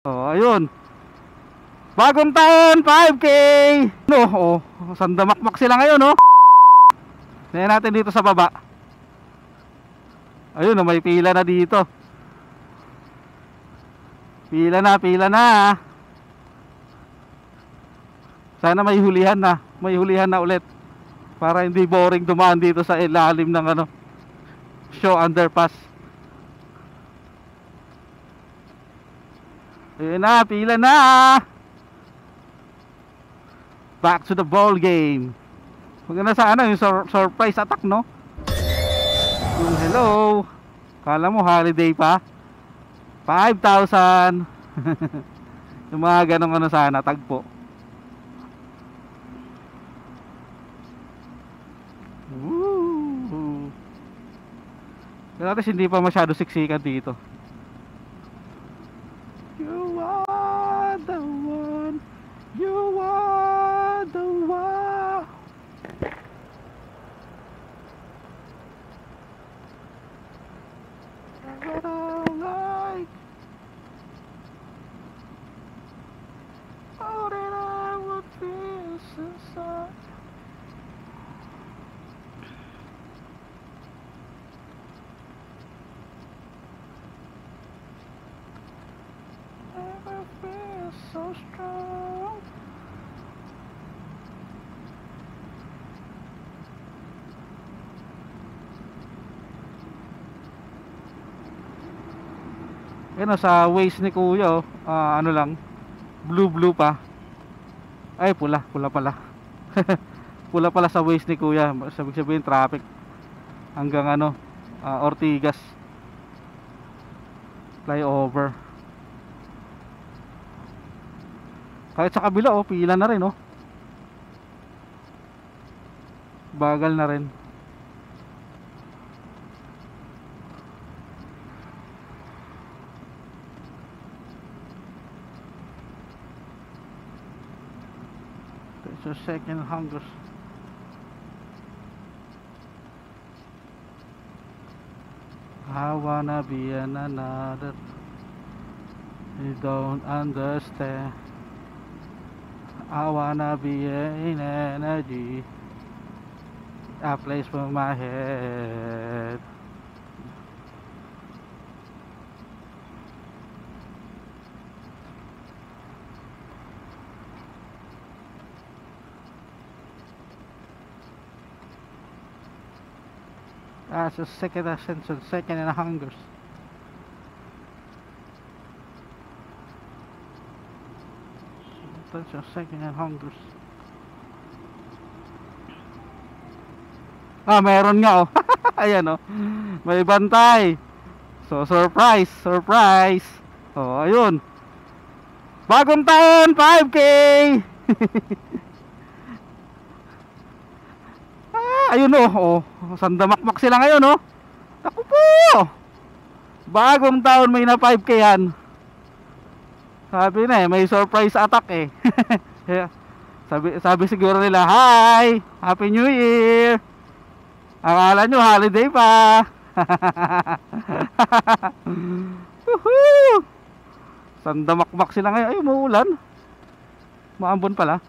Oh, ayun. Bagong taon, 5K. No, oh, sandamakmak sila ngayon, no. Tingnan natin dito sa baba. Ayun, oh, may pila na dito. Pila na, pila na. Sana may hulihan na. May hulihan na ulit. Para hindi boring dumaan dito sa ilalim ng ano, show underpass. Ayun na, pila na. Back to the ball game. Maganda sa ano, yung surprise attack, no? Yung hello. Kala mo holiday pa. 5,000. Yung mga ganong ano sana, tagpo. Woo. Pero at least hindi pa masyado siksikan dito. You are the one. You are the one. What I like. Oh, that I would feel inside. Never feel so strong. Yan o, sa waist ni kuya, oh, ano lang, blue pa. Ay, pula pala. Pula pala sa waist ni kuya. Sabihin traffic hanggang ano, Ortigas flyover. Kahit sa kabila, oh, pila na rin, oh. Bagal na rin. So second hungers. I wanna be another. You don't understand. I wanna be an energy, a place for my head. That's a second ascension, second and hungers. That's a second and hungers. Meron nga, oh. Ayan, oh. May bantay. So, surprise. Oh, ayun. Bagong taon, 5K. Ayun, oh. Sandamakmak sila ngayon, oh. Naku po. Bagong taon, may na 5K yan. Sabi na may surprise attack eh. sabi siguro nila, hi, Happy New Year. Akala nyo holiday pa. Sandamakmak sila ngayon. Ay, umuulan. Maambon pala.